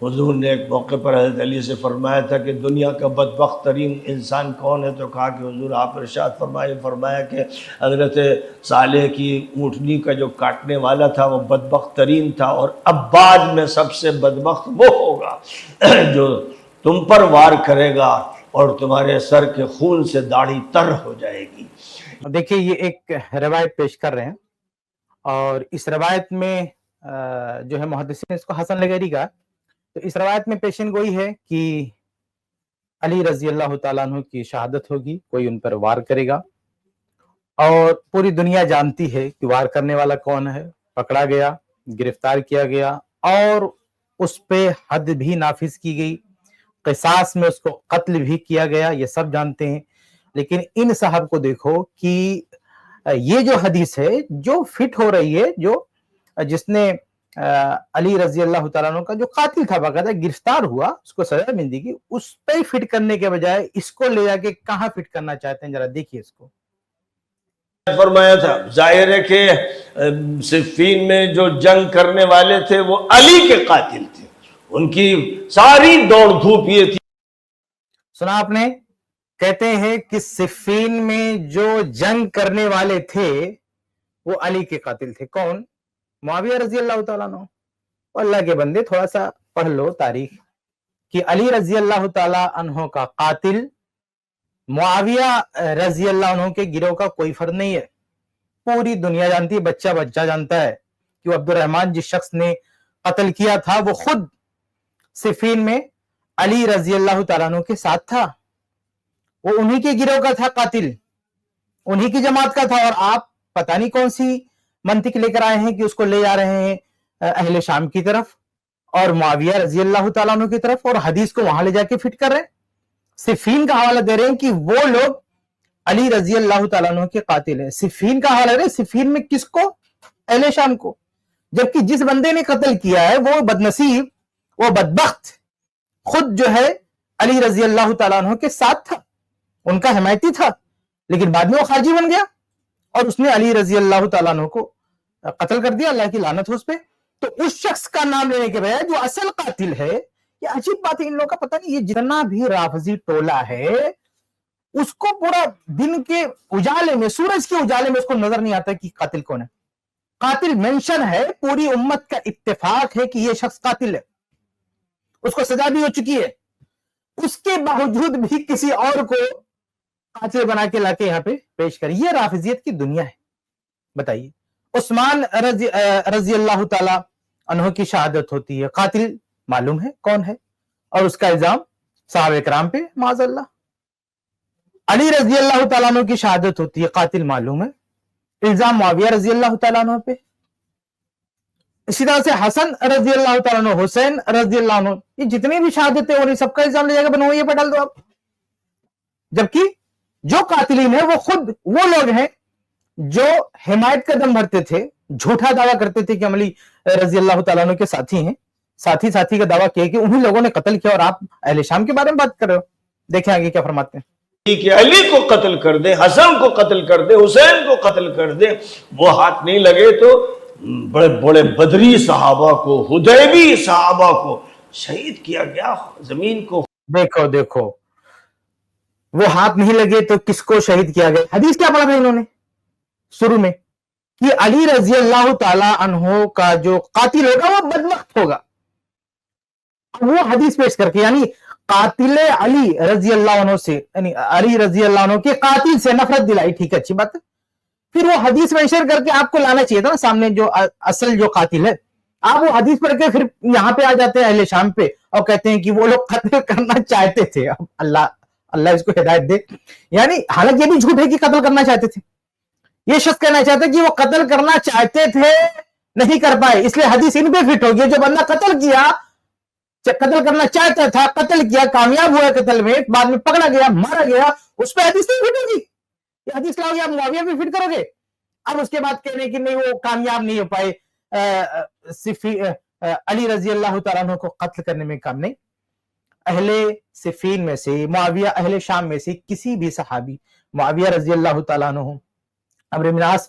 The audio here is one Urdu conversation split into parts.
حضور نے ایک موقع پر حضرت علی سے فرمایا تھا کہ دنیا کا بدبخت ترین انسان کون ہے؟ تو کہا کہ حضور آپ ارشاد فرمایا کہ حضرت صالح کی اونٹنی کا جو کاٹنے والا تھا وہ بدبخت ترین تھا، اور اب بعد میں سب سے بدبخت وہ ہوگا جو تم پر وار کرے گا اور تمہارے سر کے خون سے داڑھی تر ہو جائے گی۔ دیکھیے یہ ایک روایت پیش کر رہے ہیں، اور اس روایت میں جو ہے محدثین اس کو حسن لغیری کا، تو اس روایت میں پیشن گوئی ہے کہ علی رضی اللہ تعالیٰ عنہ کی شہادت ہوگی، کوئی ان پر وار کرے گا، اور پوری دنیا جانتی ہے کہ وار کرنے والا کون ہے، پکڑا گیا، گرفتار کیا گیا، اور اس پہ حد بھی نافذ کی گئی، قصاص میں اس کو قتل بھی کیا گیا، یہ سب جانتے ہیں۔ لیکن ان صاحب کو دیکھو کہ یہ جو حدیث ہے جو فٹ ہو رہی ہے، جو جس نے علی رضی اللہ تعالیٰ عنہ کا جو قاتل تھا باقاعدہ گرفتار ہوا، اس کو سزا ملی گی، اس پہ فٹ کرنے کے بجائے اس کو لے جا کے کہاں فٹ کرنا چاہتے ہیں، ذرا دیکھیے اس کو۔ فرمایا تھا ظاہر ہے کہ صفین میں جو جنگ کرنے والے تھے وہ علی کے قاتل تھے، ان کی ساری دوڑ دھوپ یہ تھی۔ سنا آپ نے؟ کہتے ہیں کہ صفین میں جو جنگ کرنے والے تھے وہ علی کے قاتل تھے۔ کون؟ معاویہ رضی اللہ تعالیٰ عنہ۔ اللہ کے بندے تھوڑا سا پڑھ لو تاریخ کہ علی رضی اللہ تعالیٰ عنہ کا قاتل معاویہ رضی اللہ عنہ کے گروہ کا کوئی فرد نہیں ہے۔ پوری دنیا جانتی ہے، بچہ بچہ جانتا ہے کہ وہ عبد الرحمن جس شخص نے قتل کیا تھا وہ خود صفین میں علی رضی اللہ تعالیٰ عنہ کے ساتھ تھا، وہ انہی کے گروہ کا تھا قاتل، انہی کی جماعت کا تھا، اور آپ پتہ نہیں کون سی منطق لے کر آئے ہیں کہ اس کو لے جا رہے ہیں اہل شام کی طرف اور معاویہ رضی اللہ تعالیٰ عنہ کی طرف، اور حدیث کو وہاں لے جا کے فٹ کر رہے ہیں، صفین کا حوالہ دے رہے ہیں کہ وہ لوگ علی رضی اللہ تعالیٰ عنہ کے قاتل ہیں۔ صفین کا حوالہ دے رہے ہیں، صفین میں کس کو؟ اہل شام کو، جبکہ جس بندے نے قتل کیا ہے وہ بدنصیب، وہ بدبخت خود جو ہے علی رضی اللہ تعالیٰ عنہ کے ساتھ تھا، ان کا حمایتی تھا، لیکن بعد میں وہ خارجی بن گیا اور اس نے علی رضی اللہ تعالیٰ عنہ کو قتل کر دیا، اللہ کی لعنت ہو اس پہ۔ تو اس شخص کا نام لینے کے بجائے جو اصل قاتل ہے، یہ عجیب بات ہے، ان لوگوں کا پتہ نہیں، یہ جتنا بھی رافضی ٹولہ ہے اس کو پورا دن کے اجالے میں، سورج کے اجالے میں اس کو نظر نہیں آتا کہ قاتل کون ہے۔ قاتل مینشن ہے، پوری امت کا اتفاق ہے کہ یہ شخص قاتل ہے، اس کو سزا بھی ہو چکی ہے، اس کے باوجود بھی کسی اور کو قاتل بنا کے لا کے یہاں پہ پیش کر۔ یہ رافضیت کی دنیا ہے۔ بتائیے، عثمان رضی اللہ تعالیٰ عنہ کی شہادت ہوتی ہے، قاتل معلوم ہے کون ہے، اور اس کا الزام صحابہ کرام پہ معاذ اللہ۔ علی رضی اللہ تعالیٰ عنہ کی شہادت ہوتی ہے، قاتل معلوم ہے، الزام معاویہ رضی اللہ تعالیٰ عنہ پہ۔ اسی طرح سے حسن رضی اللہ تعالیٰ عنہ، حسین رضی اللہ عنہ، یہ جتنی بھی شہادتیں ہو رہی سب کا الزام لے جائے گا، بنوائیے پہ ڈال دو آپ۔ جبکہ جو قاتلین ہیں وہ خود وہ لوگ ہیں جو حمایت کا دم بھرتے تھے، جھوٹا دعویٰ کرتے تھے کہ ہم علی رضی اللہ تعالیٰ عنہ کے ساتھی ہیں، ساتھی کا دعویٰ کیا کہ انہی لوگوں نے قتل کیا، اور آپ اہل شام کے بارے میں بات کر رہے ہو۔ دیکھیں آگے کیا فرماتے ہیں کہ علی کو قتل کر دے، حسن کو قتل کر دے، حسین کو قتل کر دے، وہ ہاتھ نہیں لگے تو بڑے بڑے بدری صحابہ کو، حدیبی صحابہ کو شہید کیا گیا، زمین کو۔ دیکھو وہ ہاتھ نہیں لگے تو کس کو شہید کیا گیا؟ حدیث کیا پڑھا تھا انہوں نے شروع میں کہ علی رضی اللہ تعالی عنہ کا جو قاتل ہوگا وہ بدبخت ہوگا، وہ حدیث پیش کر کے، یعنی قاتل علی رضی اللہ عنہ سے، یعنی علی رضی اللہ عنہ کے قاتل سے نفرت دلائی، ٹھیک ہے، اچھی بات ہے۔ پھر وہ حدیث مینشن کر کے آپ کو لانا چاہیے تھا نا سامنے، جو اصل جو قاتل ہے، آپ وہ حدیث پڑھ کے پھر یہاں پہ آ جاتے ہیں اہل شام پہ اور کہتے ہیں کہ وہ لوگ قتل کرنا چاہتے تھے۔ اللہ اس کو ہدایت دے، یعنی حالانکہ یہ بھی جھوٹ ہے کہ قتل کرنا چاہتے تھے، یہ شخص کہنا چاہتا ہے کہ وہ قتل کرنا چاہتے تھے، نہیں کر پائے، اس لیے حدیث ان پہ فٹ ہوگی۔ جو بندہ قتل کیا، قتل کرنا چاہتا تھا، قتل کیا، کامیاب ہوا قتل میں، بعد میں پکڑا گیا، مارا گیا، اس پہ حدیث نہیں فٹ ہوگی۔ یہ حدیث لاؤ گے آپ معاویہ پہ فٹ کرو گے، اب اس کے بعد کہنے کہ نہیں وہ کامیاب نہیں ہو پائے، علی رضی اللہ تعالیٰ عنہ کو قتل کرنے میں کام نہیں۔ اہل صفین میں سے، معاویہ اہل شام میں سے کسی بھی صحابی، معاویہ رضی اللہ تعالیٰ عنہ، عمرو بن عاص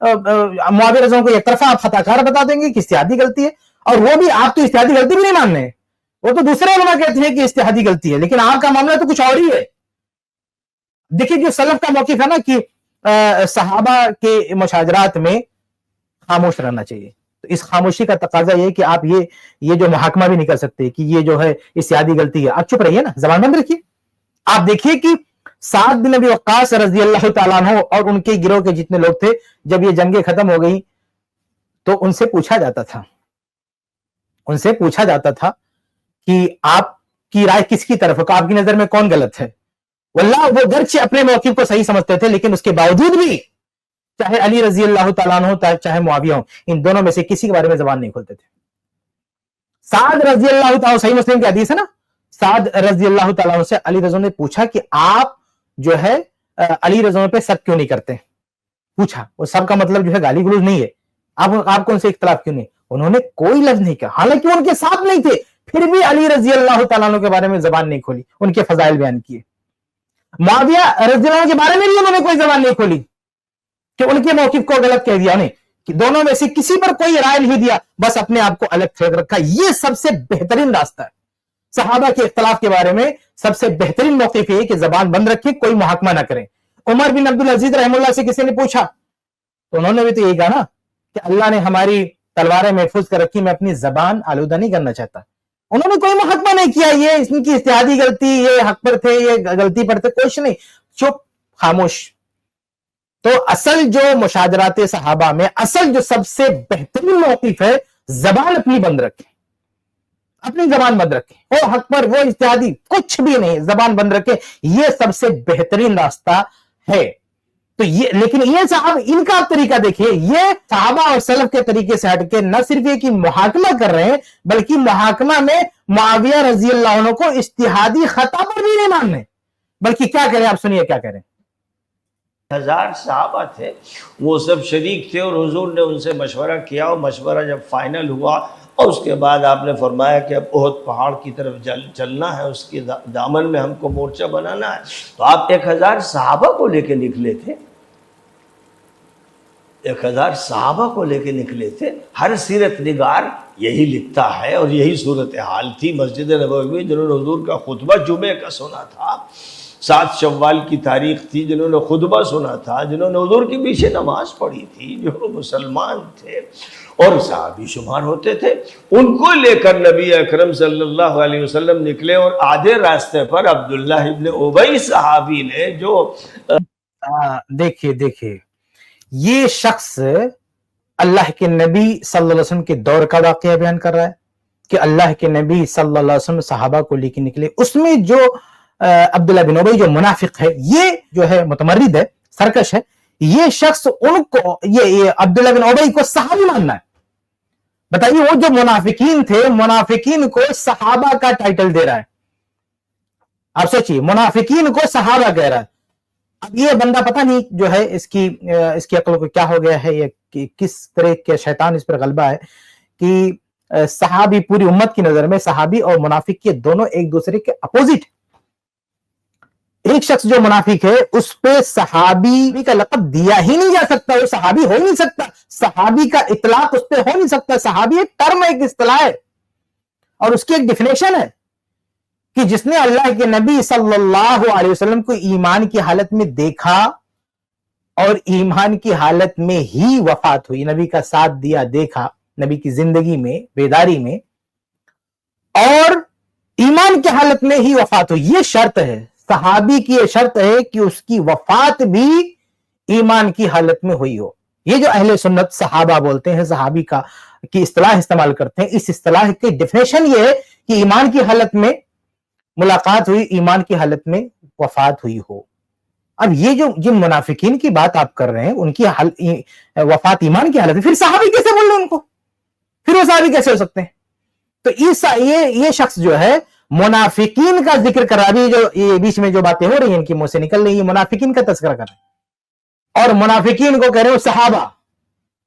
معاویہ رضی اللہ عنہ کو ایک طرفہ آپ خطا کار بتا دیں گے کہ اجتہادی غلطی ہے، اور وہ بھی آپ تو اجتہادی غلطی بھی نہیں مان رہے، وہ تو دوسرے علماء کہتے ہیں کہ اجتہادی غلطی ہے، لیکن آپ کا معاملہ تو کچھ اور ہی ہے۔ دیکھیے جو سلف کا موقف ہے نا کہ صحابہ کے مشاجرات میں خاموش رہنا چاہیے، تو اس خاموشی کا تقاضا یہ کہ آپ یہ جو محاکمہ بھی نہیں کر سکتے کہ یہ جو ہے اجتہادی غلطی ہے، آپ چپ رہیے نا، زبان بند رکھیے۔ آپ دیکھیے کہ سعد بن ابی وقاص رضی اللہ تعالیٰ عنہ اور ان کے گروہ کے جتنے لوگ تھے، جب یہ جنگیں ختم ہو گئی تو ان سے پوچھا جاتا تھا کہ آپ کی رائے کس کی طرف ہے، آپ کی نظر میں کون غلط ہے؟ واللہ وہ گرچہ اپنے موقف کو صحیح سمجھتے تھے، لیکن اس کے باوجود بھی چاہے علی رضی اللہ تعالیٰ عنہ ہو چاہے معاویہ ہو، ان دونوں میں سے کسی کے بارے میں زبان نہیں کھولتے تھے۔ سعد رضی اللہ تعالیٰ، صحیح مسلم کی حدیث ہے نا، سعد رضی اللہ تعالیٰ عنہ سے علی رضی اللہ نے پوچھا کہ آپ جو ہے علی رضی اللہ پہ سب کیوں نہیں کرتے؟ پوچھا، وہ سب کا مطلب جو ہے گالی گلوز نہیں ہے، آپ کو ان سے اختلاف کیوں نہیں؟ انہوں نے کوئی لفظ نہیں کہا، حالانکہ وہ ان کے ساتھ نہیں تھے، پھر بھی علی رضی اللہ تعالیٰ عنہ کے بارے میں زبان نہیں کھولی، ان کے فضائل بیان کیے۔ معاویہ رضی اللہ عنہ کے بارے میں بھی انہوں نے کوئی زبان نہیں کھولی کہ ان کے موقف کو غلط کہہ دیا، نہیں، کہ دونوں میں سے کسی پر کوئی رائے نہیں دیا، بس اپنے آپ کو الگ پھینک رکھا۔ یہ سب سے بہترین راستہ ہے۔ صحابہ کے اختلاف کے بارے میں سب سے بہترین موقف یہ ہے کہ زبان بند رکھیں، کوئی محاکمہ نہ کریں۔ عمر بن عبدالعزیز رحمہ اللہ سے کسی نے پوچھا تو انہوں نے بھی تو یہی کہا نا کہ اللہ نے ہماری تلواریں محفوظ کر رکھی، میں اپنی زبان آلودہ نہیں کرنا چاہتا۔ انہوں نے کوئی محاکمہ نہیں کیا، یہ ان کی اجتہادی غلطی، یہ حق پر تھے، یہ غلطی پر تھے، کچھ نہیں، چپ، خاموش۔ تو اصل جو مشاجرات صحابہ میں اصل جو سب سے بہترین موقف ہے، زبان اپنی بند رکھیں، اپنی زبان بند رکھیں، وہ حق پر، وہ اجتہادی، کچھ بھی نہیں، زبان بند رکھیں، یہ سب سے بہترین راستہ ہے۔ تو یہ، لیکن یہ صاحب ان کا طریقہ دیکھیے، یہ صحابہ اور سلف کے طریقے سے ہٹ کے نہ صرف یہ کہ محاکمہ کر رہے ہیں، بلکہ محاکمہ میں معاویہ رضی اللہ عنہ کو اجتہادی خطا پر بھی نہیں ماننے، بلکہ کیا کریں، آپ سنیے کیا کریں۔ 1000 صحابہ تھے، وہ سب شریک تھے، اور حضور نے ان سے مشورہ کیا، اور مشورہ جب فائنل ہوا اور اس کے بعد آپ نے فرمایا کہ اب احد پہاڑ کی طرف چلنا ہے، اس کے دامن میں ہم کو مورچہ بنانا ہے، تو آپ 1000 صحابہ کو لے کے نکلے تھے، 1000 صحابہ کو لے کے نکلے تھے۔ ہر سیرت نگار یہی لکھتا ہے، اور یہی صورتحال تھی مسجد نبوی میں، جنہوں نے حضور کا خطبہ جمعے کا سنا تھا، 7 شوال کی تاریخ تھی، جنہوں نے خطبہ سنا تھا، جنہوں نے حضور کے پیچھے نماز پڑھی تھی، جو مسلمان تھے اور صحابی شمار ہوتے تھے، ان کو لے کر نبی اکرم صلی اللہ علیہ وسلم نکلے، اور آدھے راستے پر عبداللہ ابن ابی صحابی نے جو دیکھیے یہ شخص اللہ کے نبی صلی اللہ علیہ وسلم کے دور کا واقعہ بیان کر رہا ہے کہ اللہ کے نبی صلی اللہ علیہ وسلم صحابہ کو لے کے نکلے، اس میں جو عبداللہ بن ابی جو منافق ہے، یہ جو ہے متمرد ہے، سرکش ہے، یہ شخص ان کو، یہ عبداللہ بن ابی کو صحابی ماننا ہے۔ بتائیے، وہ جو منافقین تھے، منافقین کو صحابہ کا ٹائٹل دے رہا ہے۔ آپ سوچئے، منافقین کو صحابہ کہہ رہا ہے۔ اب یہ بندہ پتہ نہیں جو ہے اس کی عقل کو کیا ہو گیا ہے، یہ کس طرح کے شیطان اس پر غلبہ ہے کہ صحابی، پوری امت کی نظر میں صحابی اور منافق کے دونوں ایک دوسرے کے اپوزٹ۔ ایک شخص جو منافق ہے اس پہ صحابی کا لقب دیا ہی نہیں جا سکتا، وہ صحابی ہو ہی نہیں سکتا، صحابی کا اطلاق اس پہ ہو نہیں سکتا۔ صحابی ایک ٹرم ہے، ایک اصطلاح ہے، اور اس کی ایک ڈیفینیشن ہے کہ جس نے اللہ کے نبی صلی اللہ علیہ وسلم کو ایمان کی حالت میں دیکھا اور ایمان کی حالت میں ہی وفات ہوئی، نبی کا ساتھ دیا، دیکھا نبی کی زندگی میں، بیداری میں، اور ایمان کی حالت میں ہی وفات ہوئی، یہ شرط ہے صحابی کی، یہ شرط ہے کہ اس کی وفات بھی ایمان کی حالت میں ہوئی ہو۔ یہ جو اہل سنت صحابہ بولتے ہیں، صحابی کی اصطلاح استعمال کرتے ہیں، اس اصطلاح کی ڈیفینیشن یہ ہے کہ ایمان کی حالت میں ملاقات ہوئی، ایمان کی حالت میں وفات ہوئی ہو۔ اب یہ جو جن منافقین کی بات آپ کر رہے ہیں، ان کی وفات ایمان کی حالت ہے، پھر صحابی کیسے بول رہے ہیں ان کو؟ پھر وہ صحابی کیسے ہو سکتے ہیں؟ تو یہ شخص جو ہے منافقین کا ذکر کر رہا ہے، جو یہ بیچ میں جو باتیں ہو رہی ہیں ان کی منہ سے نکل رہی ہیں، منافقین کا تذکرہ کر رہے ہیں، اور منافقین کو کہہ رہے ہو صحابہ،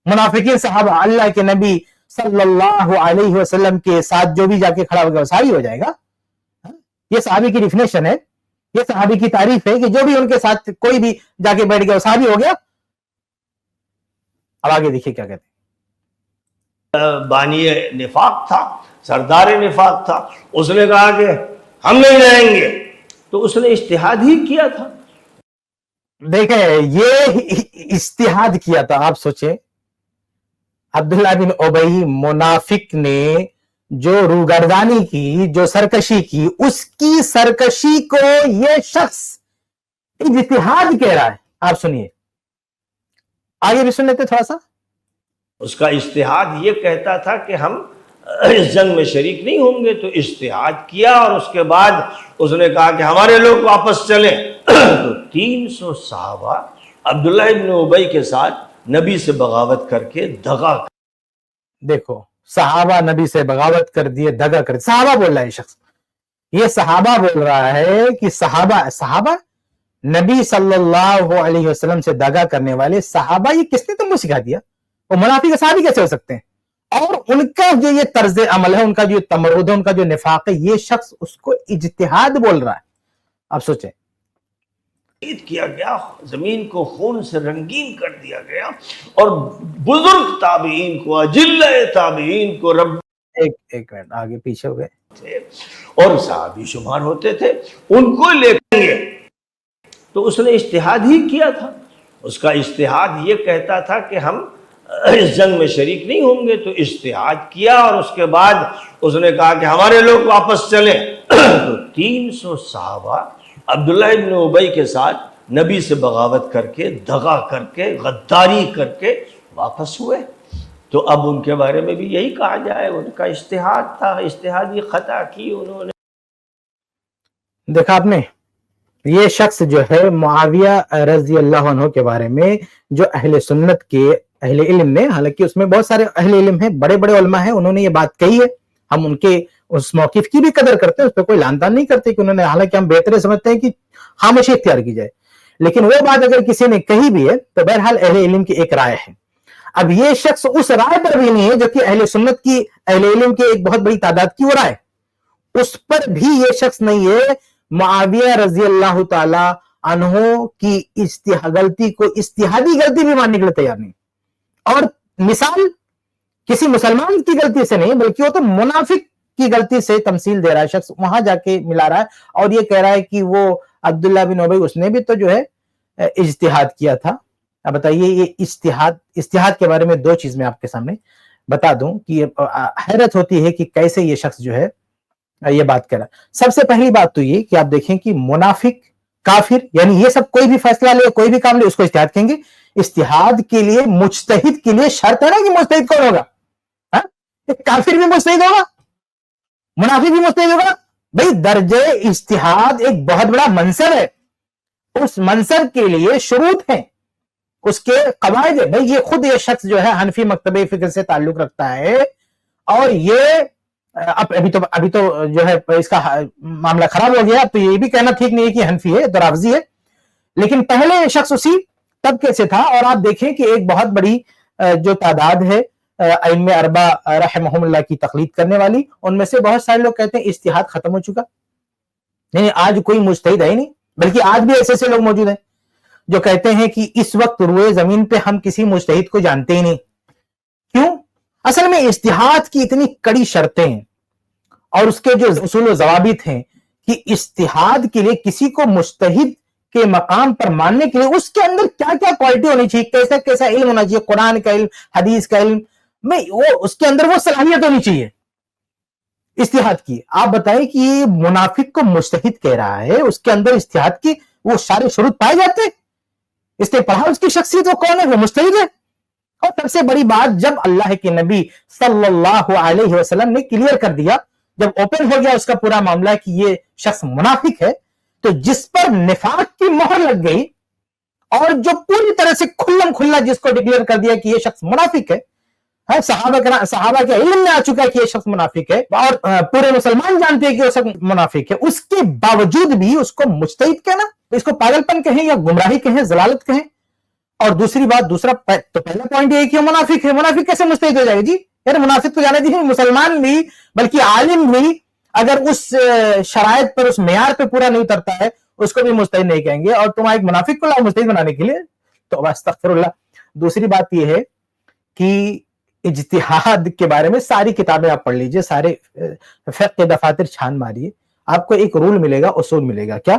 منافقین صحابہ، اللہ کے نبی صلی اللہ علیہ وسلم کے ساتھ جو بھی جا کے کھڑا ہوگا وہ صحابی ہو جائے گا۔ یہ صحابی کی ڈیفینیشن ہے، یہ صحابی کی تعریف ہے کہ جو بھی ان کے ساتھ کوئی بھی جا کے بیٹھ گیا وہ صحابی ہو گیا۔ اب آگے دیکھیے کیا کہتے ہیں. بانی نفاق تھا، سردار نفاق تھا، اس نے کہا کہ ہم نہیں رہیں گے، تو اس نے اجتہاد ہی کیا تھا. دیکھیں یہ اجتہاد کیا تھا. آپ سوچیں عبداللہ بن ابی منافق نے جو روگردانی کی، جو سرکشی کی، اس کی سرکشی کو یہ شخص اجتہاد کہہ رہا ہے. آپ سنیے آگے بھی سن لیتے تھوڑا سا. اس کا اجتہاد یہ کہتا تھا کہ ہم اس جنگ میں شریک نہیں ہوں گے، تو اجتہاد کیا اور اس کے بعد اس نے کہا کہ ہمارے لوگ واپس چلیں. تو 300 صحابہ عبداللہ ابن ابی کے ساتھ نبی سے بغاوت کر کے دغا. دیکھو صحابہ نبی سے بغاوت کر دیے، دغا کر، صحابہ بول رہا ہے یہ شخص، یہ صحابہ بول رہا ہے کہ صحابہ نبی صلی اللہ علیہ وسلم سے دغا کرنے والے صحابہ، یہ کس نے تم کو سکھا دیا؟ وہ منافق صحابی کیسے ہو سکتے ہیں؟ اور ان کا جو یہ طرز عمل ہے، ان کا جو تمرد ہے، ان کا جو نفاق ہے، یہ شخص اس کو اجتہاد بول رہا ہے. آپ سوچیں کیا گیا، زمین کو خون سے رنگین کر دیا گیا، اور بزرگ تابعین کو، اجلہ تابعین کو رب ایک منٹ آگے پیچھے ہو گئے تھے اور صحابی شمار ہوتے تھے، ان کو لے گے. تو اس نے اجتہاد ہی کیا تھا. اس کا اجتہاد یہ کہتا تھا کہ ہم اس جنگ میں شریک نہیں ہوں گے، تو اجتہاد کیا اور اس کے بعد اس نے کہا کہ ہمارے لوگ واپس چلیں. تو 300 صحابہ عبداللہ ابن ابی کے ساتھ نبی سے بغاوت کر کے، دغا کر کے، غداری کر کے واپس ہوئے. تو اب ان کے بارے میں بھی یہی کہا جائے، ان کا اجتہاد تھا، اجتہادی خطا کی انہوں نے. دیکھا آپ نے، یہ شخص جو ہے معاویہ رضی اللہ عنہ کے بارے میں جو اہل سنت کے اہل علم نے، حالانکہ اس میں بہت سارے اہل علم ہیں، بڑے بڑے علماء ہیں، انہوں نے یہ بات کہی ہے، ہم ان کے اس موقف کی بھی قدر کرتے ہیں، اس پہ کوئی لعن طعن نہیں کرتے کہ انہوں نے، حالانکہ ہم بہتر سمجھتے ہیں کہ خاموشی اختیار کی جائے، لیکن وہ بات اگر کسی نے کہی بھی ہے تو بہرحال اہل علم کی ایک رائے ہے. اب یہ شخص اس رائے پر بھی نہیں ہے جو کہ اہل سنت کی، اہل علم کے ایک بہت بڑی تعداد کی وہ رائے، اس پر بھی یہ شخص نہیں ہے. معاویہ رضی اللہ تعالی عنہ کی غلطی کو اجتہادی غلطی بھی ماننے کے لیے تیار نہیں. اور مثال کسی مسلمان کی غلطی سے نہیں، بلکہ وہ تو منافق کی غلطی سے تمثیل دے رہا ہے شخص، وہاں جا کے ملا رہا ہے، اور یہ کہہ رہا ہے کہ وہ عبداللہ بن ابی اس نے بھی تو جو ہے اجتہاد کیا تھا. اب بتائیے یہ اجتہاد کے بارے میں دو چیز میں آپ کے سامنے بتا دوں کہ حیرت ہوتی ہے کہ کیسے یہ شخص جو ہے یہ بات کر رہا. سب سے پہلی بات تو یہ کہ آپ دیکھیں کہ منافق، کافر، یعنی یہ سب کوئی بھی فیصلہ لے، کوئی بھی کام لے، اس کو اجتہاد کہیں گے. اجتہاد کے لیے مجتہد کے لیے شرط ہے نا کہ مجتہد کون ہوگا؟ کافر بھی مجتہد ہوگا، منافق بھی مجتہد ہوگا. بھئی درجہ اجتہاد ایک بہت بڑا منصب ہے، اس منصب کے لیے شروط ہیں، اس کے قواعد ہے. بھئی یہ خود یہ شخص جو ہے حنفی مکتبہ فکر سے تعلق رکھتا ہے، اور یہ ابھی تو جو ہے اس کا معاملہ خراب ہو گیا، تو یہ بھی کہنا ٹھیک نہیں ہے کہ حنفی ہے، تو رافضی ہے. لیکن پہلے یہ شخص اسی طبقے سے تھا، اور آپ دیکھیں کہ ایک بہت بڑی جو تعداد ہے ائمہ اربع رحمہم اللہ کی تقلید کرنے والی، ان میں سے بہت سارے لوگ کہتے ہیں اجتہاد ختم ہو چکا، نہیں آج کوئی مجتہد ہے نہیں. بلکہ آج بھی ایسے لوگ موجود ہیں جو کہتے ہیں کہ اس وقت روئے زمین پہ ہم کسی مجتہد کو جانتے ہی نہیں. کیوں؟ اصل میں اجتہاد کی اتنی کڑی شرطیں ہیں اور اس کے جو اصول و ضوابط ہیں کہ اجتہاد کے لیے کسی کو مجتہد کے مقام پر ماننے کے لیے اس کے اندر کیا کیا کوالٹی ہونی چاہیے، کیسا کیسا علم ہونا چاہیے، قرآن کا علم، حدیث کا علم، وہ اس کے اندر وہ صلاحیت ہونی چاہیے اجتہاد کی. آپ بتائیں کہ یہ منافق کو مجتہد کہہ رہا ہے، اس کے اندر اجتہاد کی وہ سارے شروط پائے جاتے ہیں. اس نے پڑھا اس کی شخصیت، وہ کون ہے؟ وہ مجتہد ہے. اور سب سے بڑی بات، جب اللہ کے نبی صلی اللہ علیہ وسلم نے کلیئر کر دیا، جب اوپن ہو گیا اس کا پورا معاملہ کہ یہ شخص منافق ہے، تو جس پر نفاق کی مہر لگ گئی اور جو پوری طرح سے کھلم کھلا جس کو ڈکلیئر کر دیا کہ یہ شخص منافق ہے، صحابہ کے علم میں آ چکا کہ یہ شخص منافق ہے، اور پورے مسلمان جانتے ہیں کہ وہ شخص منافق ہے، اس کے باوجود بھی اس کو مجتہد کہنا، اس کو پاگل پن کہیں یا گمراہی کہیں، ضلالت کہیں. اور دوسری بات، تو پہلا پوائنٹ یہ ہے کہ وہ منافق ہے. منافق کیسے مجتہد ہو جائے گا جی؟ یار منافق تو جانے دیجیے، مسلمان بھی بلکہ عالم بھی اگر اس شرائط پر، اس معیار پہ پورا نہیں اترتا ہے، اس کو بھی مجتہد نہیں کہیں گے، اور تم ایک منافق کو لاؤ مجتہد بنانے کے لیے، تو استغفر اللہ. دوسری بات یہ ہے کہ اجتہاد کے بارے میں ساری کتابیں آپ پڑھ لیجئے، سارے فقہ کے دفاتر چھان ماریے، آپ کو ایک رول ملے گا، اصول ملے گا، کیا؟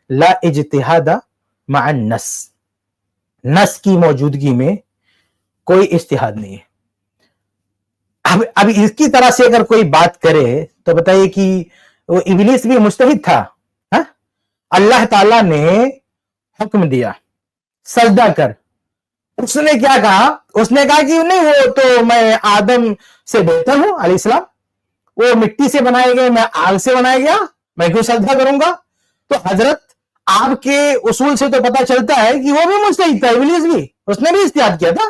لا اجتہاد مع النص، نص کی موجودگی میں کوئی اجتہاد نہیں ہے۔ اب اس کی طرح سے اگر کوئی بات کرے تو بتائیے کہ وہ ابلیس بھی مجتہد تھا، ہاں؟ اللہ تعالیٰ نے حکم دیا سجدہ کر، اس نے کیا کہا؟ اس نے کہا کہ نہیں، وہ تو میں آدم سے بہتر ہوں علیہ السلام، وہ مٹی سے بنائے گئے، میں آگ سے بنایا گیا، میں کیوں سجدہ کروں گا؟ تو حضرت آپ کے اصول سے تو پتا چلتا ہے کہ وہ بھی مجتہد تھا، ابلیس بھی، اس نے بھی اجتہاد کیا تھا۔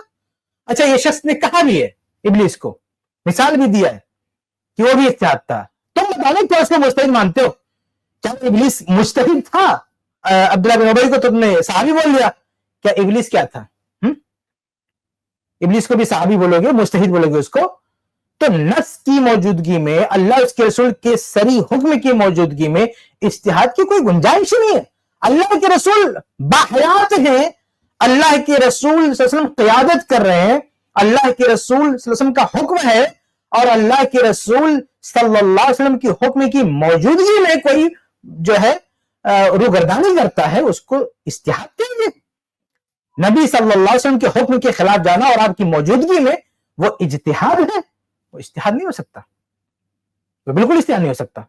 اچھا، یہ شخص نے کہا بھی ہے ابلیس کو، مثال بھی دیا ہے کہ وہ بھی اجتہاد تھا، تم بتانا کیا اس کو مجتہد مانتے ہو؟ کیا ابلیس مجتہد تھا؟ عبداللہ بن ابی کو تم نے صحابی بول دیا، کیا ابلیس کیا تھا؟ ابلیس کو بھی صحابی بولو گے، مجتہد بولو گے اس کو؟ تو نص کی موجودگی میں، اللہ اس کے رسول کے صریح حکم کی موجودگی میں اجتہاد کی کوئی گنجائش نہیں ہے۔ اللہ کے رسول باحیات ہیں، اللہ کے رسول صلی اللہ علیہ وسلم قیادت کر رہے ہیں، اللہ کے رسول صلی اللہ علیہ وسلم کا حکم ہے، اور اللہ کے رسول صلی اللہ علیہ وسلم کی حکم کی موجودگی میں کوئی جو ہے روگردانی کرتا ہے، اس کو اجتہاد کہیں گے؟ نبی صلی اللہ علیہ وسلم کے حکم کے خلاف جانا اور آپ کی موجودگی میں وہ اجتہاد ہے؟ وہ اجتہاد نہیں ہو سکتا، وہ بالکل اجتہاد نہیں ہو سکتا۔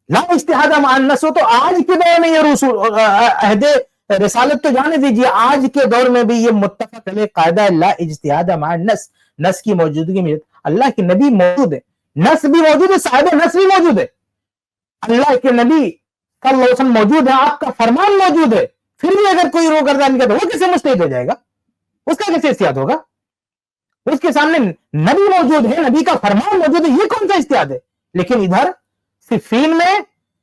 لا اجتہاد مع النص، تو آج کے دور میں یہ رسول عہد رسالت تو جانے دیجیے، آج کے دور میں بھی یہ متفق علیہ قاعدہ ہے، لا اجتہاد مع النص، نص کی موجودگی میں اللہ کے نبی موجود ہے، نص بھی موجود ہے، صاحب نص بھی موجود ہے، اللہ کے نبی صلی اللہ علیہ وسلم موجود ہے، آپ کا فرمان موجود ہے، پھر بھی اگر کوئی روگردانی کرتا ہے وہ کیسے مجتہد ہو جائے گا؟ اس کا کیسے اجتہاد ہوگا؟ اس کے سامنے نبی موجود ہے، نبی کا فرمان موجود ہے، یہ کون سا اجتہاد ہے؟ لیکن ادھر صفین میں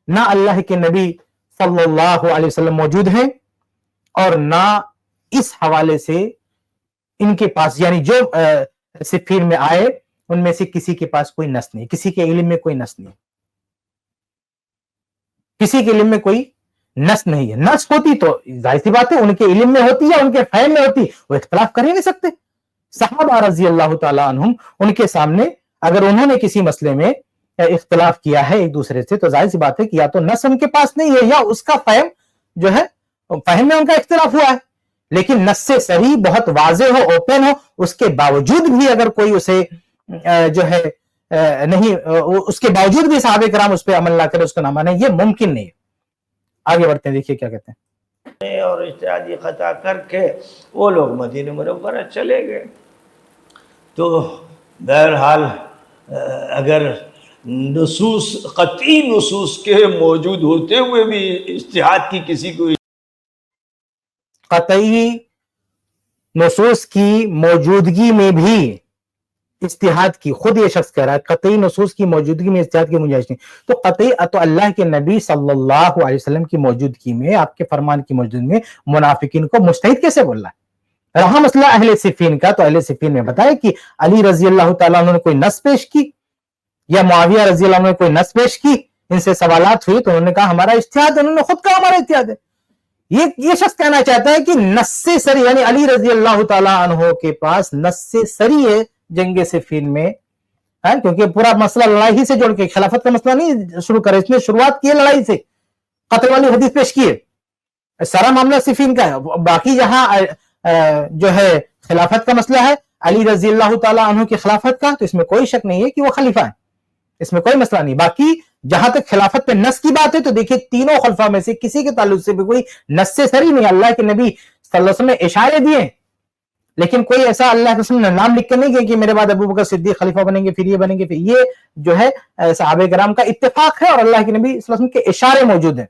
نہ اللہ کے نبی صلی اللہ علیہ وسلم موجود ہیں، اور نہ اس حوالے سے ان کے پاس، یعنی جو صفین میں آئے ان میں سے کسی کے پاس کوئی نص نہیں، کسی کے علم میں کوئی نص نہیں، کسی کے علم میں کوئی نص نہیں ہے۔ نص ہوتی تو ظاہر سی بات ہے ان کے علم میں ہوتی یا ان کے فہم میں ہوتی، وہ اختلاف کر ہی نہیں سکتے۔ صحابہ رضی اللہ تعالیٰ عنہم، ان کے سامنے اگر انہوں نے کسی مسئلے میں اختلاف کیا ہے ایک دوسرے سے، تو ظاہر سی بات ہے کہ یا تو نص ان کے پاس نہیں ہے، یا اس کا فہم جو ہے، فہم میں ان کا اختلاف ہوا ہے۔ لیکن نص سے صحیح بہت واضح ہو، اوپن ہو، اس کے باوجود بھی اگر کوئی اسے جو ہے نہیں، اس کے باوجود بھی صحابہ کرام اس پہ عمل نہ کرے، اس کو نہ مانے، یہ ممکن نہیں ہے۔ آگے بڑھتے ہیں، دیکھیے کیا کہتے ہیں۔ اور اجتہادی خطا کر کے وہ لوگ مدینہ منورہ چلے گئے۔ تو بہرحال اگر نصوص، قطعی نصوص کے موجود ہوتے ہوئے بھی اجتہاد کی کسی کو، قطعی نصوص کی موجودگی میں بھی اجتہاد کی، خود یہ شخص کہہ رہا ہے قطعی نصوص کی موجودگی میں اجتہاد کی گنجائش نہیں، تو قطعی تو اللہ کے نبی صلی اللہ علیہ وسلم کی موجودگی میں، آپ کے فرمان کی موجودگی میں منافقین کو مجتہد کیسے بول رہا ہے؟ رہا مسئلہ اہل صفین کا، تو اہل صفین میں بتایا کہ علی رضی اللہ تعالیٰ عنہ نے کوئی نص پیش کی، یا معاویہ رضی اللہ عنہ نے کوئی نص پیش کی، ان سے سوالات ہوئی تو انہوں نے کہا ہمارا اجتہاد، انہوں نے خود کہا ہمارا اجتہاد ہے۔ یہ شخص کہنا چاہتا ہے کہ نص سے سری، یعنی علی رضی اللہ تعالیٰ عنہ کے پاس نص سے سری ہے جنگ صفین میں، کیونکہ پورا مسئلہ لڑائی ہی سے جوڑ کے، خلافت کا مسئلہ نہیں شروع کرے، اس نے شروعات کی ہے لڑائی سے، قتل والی حدیث پیش کی ہے، سارا معاملہ صفین کا ہے۔ باقی جہاں جو ہے خلافت کا مسئلہ ہے، علی رضی اللہ تعالیٰ عنہ کی خلافت کا، تو اس میں کوئی شک نہیں ہے کہ وہ خلیفہ ہیں، اس میں کوئی مسئلہ نہیں۔ باقی جہاں تک خلافت پہ نص کی بات ہے تو دیکھیے تینوں خلفاء میں سے کسی کے تعلق سے بھی کوئی نص سے سری نہیں، اللہ کے نبی صلی اللہ علیہ وسلم نے اشارے دیے ہیں، لیکن کوئی ایسا اللہ کے رسول نے نام لکھ کے نہیں گیا کہ میرے بعد ابو بکر صدیق خلیفہ بنیں گے، پھر یہ بنیں گے، پھر یہ جو ہے صحابہ کرام کا اتفاق ہے، اور اللہ کے نبی صلی اللہ علیہ وسلم کے اشارے موجود ہیں۔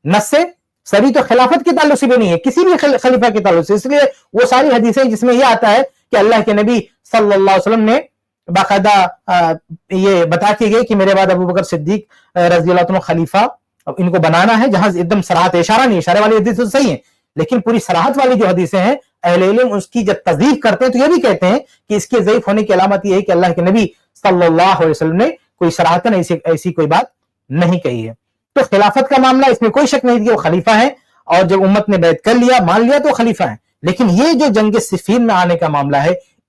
نص سے سری تو خلافت کے تعلق سے بھی نہیں ہے، کسی بھی خلیفہ کے تعلق سے، اس لیے وہ ساری حدیثیں جس میں یہ آتا ہے کہ اللہ کے نبی صلی اللہ علیہ وسلم نے باقاعدہ یہ بتا کے گئے کہ میرے بعد ابو بکر صدیق رضی اللہ عنہ خلیفہ ان کو بنانا ہے، جہاں ایک دم صراحت اشارہ نہیں، اشارے والی حدیث تو صحیح ہے، لیکن پوری صراحت والی جو حدیثیں ہیں اہل علم اس کی جب تضعیف کرتے ہیں تو یہ بھی کہتے ہیں کہ اس کے ضعیف ہونے کی علامت یہ ہے کہ اللہ کے نبی صلی اللہ علیہ وسلم نے کوئی صراحتاً ایسی کوئی بات نہیں کہی ہے۔ تو خلافت کا معاملہ اس میں کوئی شک نہیں کہ وہ خلیفہ ہیں، اور جب امت نے بیعت کر لیا، مان لیا، تو خلیفہ ہیں۔ لیکن یہ جو جنگ صفین میں آنے کا معاملہ ہے،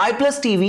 iPlus TV